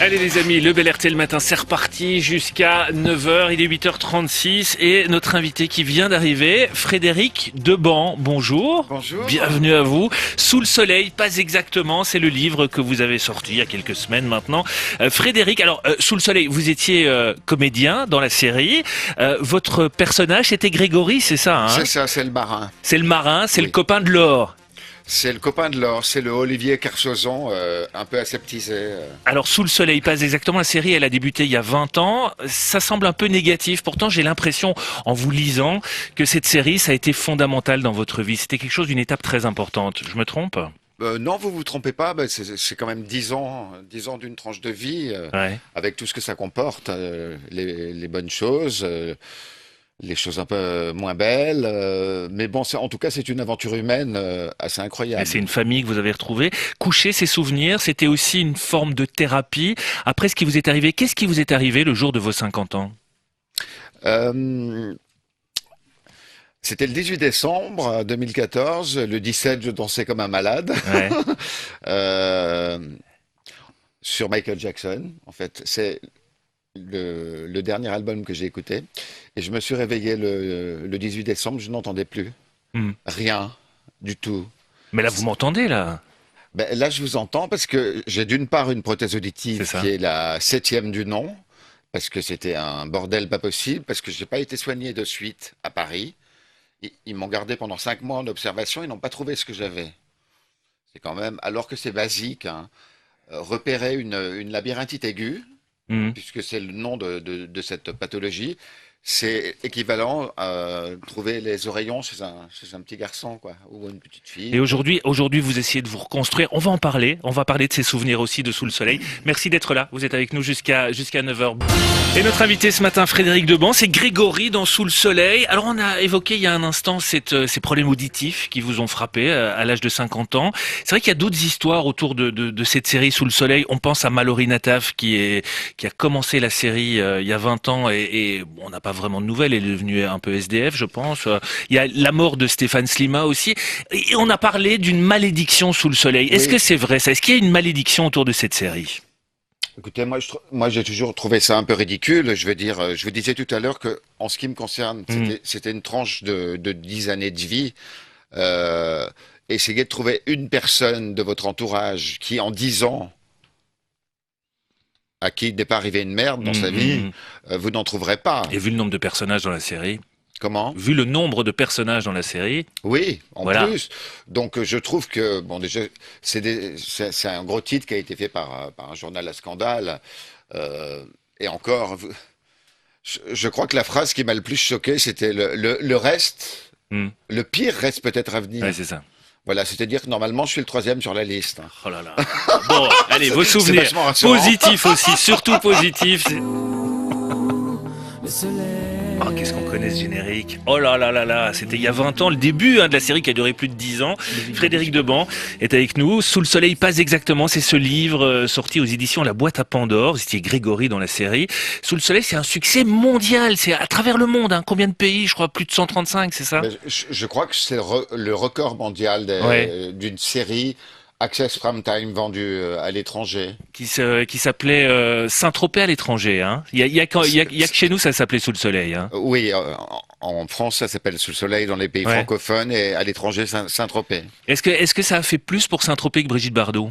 Allez les amis, le Bel RTL matin, c'est reparti jusqu'à 9h, il est 8h36 et notre invité qui vient d'arriver, Frédéric Deban, bonjour. Bonjour. Bienvenue à vous. Sous le soleil, pas exactement, c'est le livre que vous avez sorti il y a quelques semaines maintenant. Frédéric, alors Sous le soleil, vous étiez comédien dans la série, votre personnage c'était Grégory, c'est ça hein? C'est ça, c'est le marin. C'est le marin, c'est Oui. le copain de Laure. C'est le copain de l'or, c'est le Olivier Kersauzon, un peu aseptisé. Alors, Sous le soleil, pas exactement. La série, elle a débuté il y a 20 ans. Ça semble un peu négatif. Pourtant, j'ai l'impression, en vous lisant, que cette série, ça a été fondamental dans votre vie. C'était quelque chose d'une étape très importante. Je me trompe? Non, vous vous trompez pas, c'est quand même 10 ans d'une tranche de vie, Ouais. avec tout ce que ça comporte, les bonnes choses, les choses un peu moins belles. Mais bon, en tout cas, c'est une aventure humaine assez Et incroyable. c'est une famille que vous avez retrouvée. Coucher ses souvenirs, c'était aussi une forme de thérapie. Après ce qui vous est arrivé, qu'est-ce qui vous est arrivé le jour de vos 50 ans? Euh, C'était le 18 décembre 2014. Le 17, je dansais comme un malade. Ouais. Euh, sur Michael Jackson, en fait. C'est le dernier album que j'ai écouté. Et je me suis réveillé le 18 décembre, je n'entendais plus. Hmm. Rien du tout. Mais là, vous m'entendez, là? Ben, là, je vous entends parce que j'ai d'une part une prothèse C'est auditive ça. qui est la 7e du nom, parce que c'était un bordel pas possible, parce que j'ai pas été soigné de suite à Paris. Ils m'ont gardé pendant 5 mois en observation, ils n'ont pas trouvé ce que j'avais. C'est quand même, alors que c'est basique, hein, repérer une labyrinthite aiguë, Hmm. puisque c'est le nom de cette pathologie, c'est équivalent à trouver les oreillons chez un petit garçon, quoi, ou une petite Et fille. aujourd'hui, vous essayez de vous reconstruire. On va en parler. On va parler de ces souvenirs aussi de Sous le soleil. Merci d'être là. Vous êtes avec nous jusqu'à 9h. Et notre invité ce matin, Frédéric Deban, c'est Grégory dans Sous le soleil. Alors, on a évoqué il y a un instant ces problèmes auditifs qui vous ont frappé à l'âge de 50 ans. C'est vrai qu'il y a d'autres histoires autour de cette série Sous le soleil. On pense à Mallory Nataf qui a commencé la série il y a 20 ans et bon, on n'a pas vraiment de nouvelles. Elle est devenue un peu SDF, je pense. Il y a la mort de Stéphane Slima aussi. Et on a parlé d'une malédiction sous le soleil. Est-ce que Oui. c'est vrai ça? Est-ce qu'il y a une malédiction autour de cette série? Écoutez, moi, j'ai toujours trouvé ça un peu ridicule. Je veux dire, je vous disais tout à l'heure que, en ce qui me concerne, Hmm. c'était une tranche de 10 années de vie. Euh, Essayez de trouver une personne de votre entourage qui, en 10 ans, à qui il n'est pas arrivé une merde dans Hmm, sa hmm, vie, hmm. vous n'en trouverez pas. Et vu le nombre de personnages dans la série, Comment? vu le nombre de personnages dans la série, Oui, en voilà. plus. Donc, je trouve que, bon, déjà, c'est un gros titre qui a été fait par un journal à scandale. Et encore, je crois que la phrase qui m'a le plus choqué, c'était le reste, Hmm. le pire reste peut-être à venir. Ouais, c'est ça. Voilà, c'est-à-dire que normalement, je suis le 3e sur la liste. Oh là là. Bon, allez, vos C'est souvenirs. vachement rassurant. Positifs aussi, surtout positifs. Le soleil. Oh, qu'est-ce qu'on connaît ce générique? Oh là là là là, c'était il y a 20 ans, le début de la série qui a duré plus de 10 ans. Frédéric Deban est avec nous. Sous le soleil, pas exactement, c'est ce livre sorti aux éditions La Boîte à Pandore. C'était Grégory dans la série. Sous le soleil, c'est un succès mondial, c'est à travers le monde. Hein. Combien de pays? Je crois plus de 135, c'est ça? Mais je crois que c'est le record mondial Ouais. d'une série Access Prime Time vendue à l'étranger. Qui s'appelait Saint-Tropez à l'étranger. Hein. Il y a que chez nous ça s'appelait Sous le soleil. Hein. Oui, en France, ça s'appelle Sous le soleil dans les pays Ouais. francophones et à l'étranger, Saint-Tropez. Est-ce que ça a fait plus pour Saint-Tropez que Brigitte Bardot?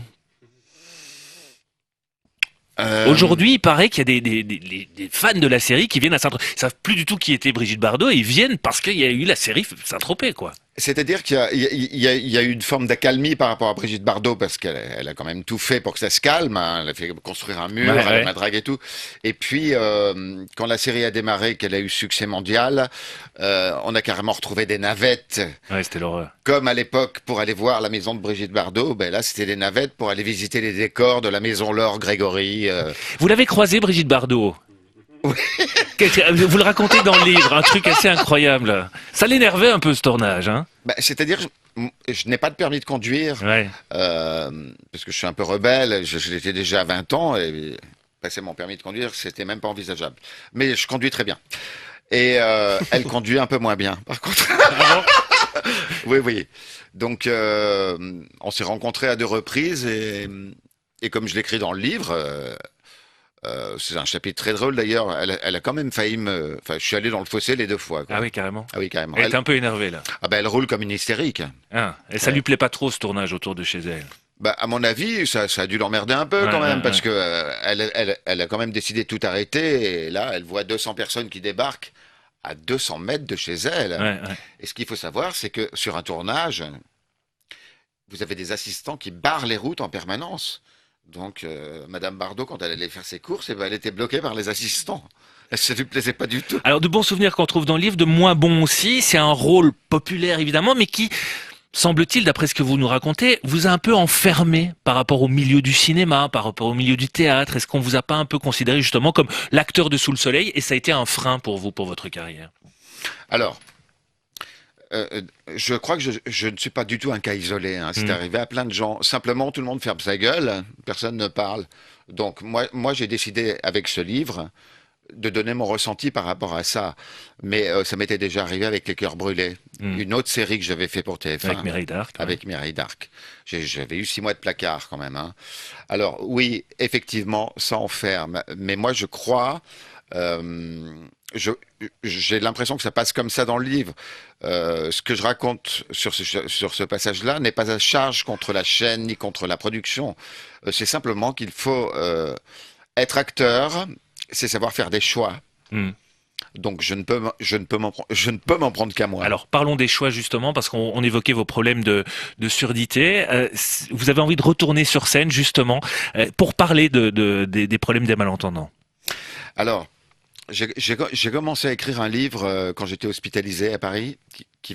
Euh, Aujourd'hui, il paraît qu'il y a des fans de la série qui viennent à Saint-Tropez. Ils savent plus du tout qui était Brigitte Bardot et ils viennent parce qu'il y a eu la série Saint-Tropez, quoi. C'est-à-dire qu'il y a eu une forme d'accalmie par rapport à Brigitte Bardot parce elle a quand même tout fait pour que ça se calme. Hein. Elle a fait construire un mur, Ouais, elle a ouais. matraque et tout. Et puis, quand la série a démarré, qu'elle a eu succès mondial, on a carrément retrouvé des navettes. Ouais, c'était l'horreur. Comme à l'époque, pour aller voir la maison de Brigitte Bardot, ben là, c'était des navettes pour aller visiter les décors de la maison Laure Grégory. Vous l'avez croisé, Brigitte Bardot? Vous le racontez dans le livre, un truc assez incroyable. Ça l'énervait un peu ce tournage, hein? Ben, c'est-à-dire, je n'ai pas de permis de conduire, Ouais. parce que je suis un peu rebelle. Je l'étais déjà à 20 ans et passer mon permis de conduire, c'était même pas envisageable. Mais je conduis très bien. Et elle conduit un peu moins bien, par contre. Ah Oui, oui. Donc, on s'est rencontrés à 2 reprises et comme je l'écris dans le livre, C'est un chapitre très drôle d'ailleurs. Elle a quand même failli me. Enfin, je suis allé dans le fossé les 2 fois, quoi. Ah oui, carrément. Ah oui, carrément. Elle est un peu énervée là. Ah ben, elle roule comme une hystérique. Ah, et ça Ouais. lui plaît pas trop ce tournage autour de chez elle. Bah, à mon avis, ça a dû l'emmerder un peu Ouais, quand même, ouais, parce ouais. que elle a quand même décidé de tout arrêter. Et là, elle voit 200 personnes qui débarquent à 200 mètres de chez elle. Ouais, ouais. Et ce qu'il faut savoir, c'est que sur un tournage, vous avez des assistants qui barrent les routes en permanence. Donc, Madame Bardot, quand elle allait faire ses courses, eh ben, elle était bloquée par les assistants. Ça lui plaisait pas du tout. Alors de bons souvenirs qu'on trouve dans le livre, de moins bons aussi. C'est un rôle populaire évidemment, mais qui, semble-t-il, d'après ce que vous nous racontez, vous a un peu enfermé par rapport au milieu du cinéma, par rapport au milieu du théâtre. Est-ce qu'on vous a pas un peu considéré justement comme l'acteur de Sous le Soleil et ça a été un frein pour vous, pour votre carrière? Alors, je crois que je ne suis pas du tout un cas isolé, hein. C'est Mm. arrivé à plein de gens. Simplement, tout le monde ferme sa gueule, personne ne parle. Donc, moi j'ai décidé avec ce livre de donner mon ressenti par rapport à ça. Mais ça m'était déjà arrivé avec Les Cœurs Brûlés, Mm. une autre série que j'avais fait pour TF1. Avec Mireille d'Arc. Ouais. Avec Mireille d'Arc. J'avais eu 6 mois de placard quand même, hein. Alors oui, effectivement, ça enferme. Mais moi, je crois, euh, je- j'ai l'impression que ça passe comme ça dans le livre. Ce que je raconte sur ce passage-là n'est pas à charge contre la chaîne ni contre la production. C'est simplement qu'il faut être acteur, c'est savoir faire des choix. Mm. Donc je ne peux m'en prendre qu'à moi. Alors parlons des choix justement parce qu'on évoquait vos problèmes de surdité. Vous avez envie de retourner sur scène justement pour parler des problèmes des malentendants. Alors, j'ai commencé à écrire un livre quand j'étais hospitalisé à Paris, qui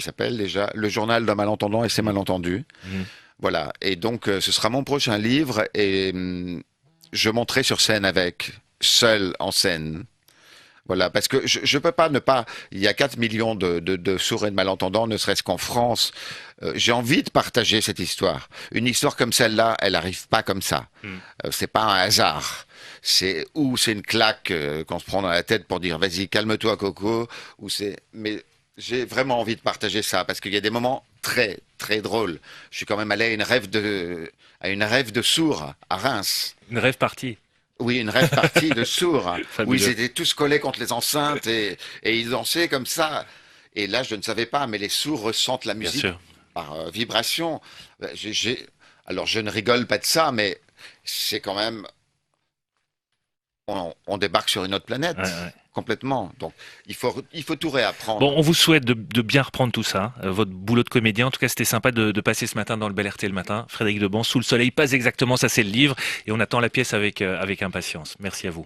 s'appelle déjà Le journal d'un malentendant et ses malentendus. Mhm. Voilà. Et donc, ce sera mon prochain livre et je monterai sur scène avec, seul en scène. Voilà, parce que je peux pas ne pas. Il y a 4 millions de sourds et de malentendants, ne serait-ce qu'en France. J'ai envie de partager cette histoire. Une histoire comme celle-là, elle arrive pas comme ça. Mm. C'est pas un hasard. C'est une claque qu'on se prend dans la tête pour dire vas-y calme-toi Coco. Mais j'ai vraiment envie de partager ça parce qu'il y a des moments très très drôles. Je suis quand même allé à une rêve de sourds à Reims. Une rêve partie. Oui, une rêve partie de sourds, où Fabuleux. ils étaient tous collés contre les enceintes et ils dansaient comme ça. Et là, je ne savais pas, mais les sourds ressentent la Bien musique sûr. par vibration. Alors, je ne rigole pas de ça, mais c'est quand même... On débarque sur une autre planète, Ouais, ouais. complètement. Donc, il faut tout réapprendre. Bon, on vous souhaite de bien reprendre tout ça, votre boulot de comédien. En tout cas, c'était sympa de passer ce matin dans le Bel RT le matin. Frédéric Debon, Sous le Soleil, pas exactement, ça c'est le livre. Et on attend la pièce avec impatience. Merci à vous.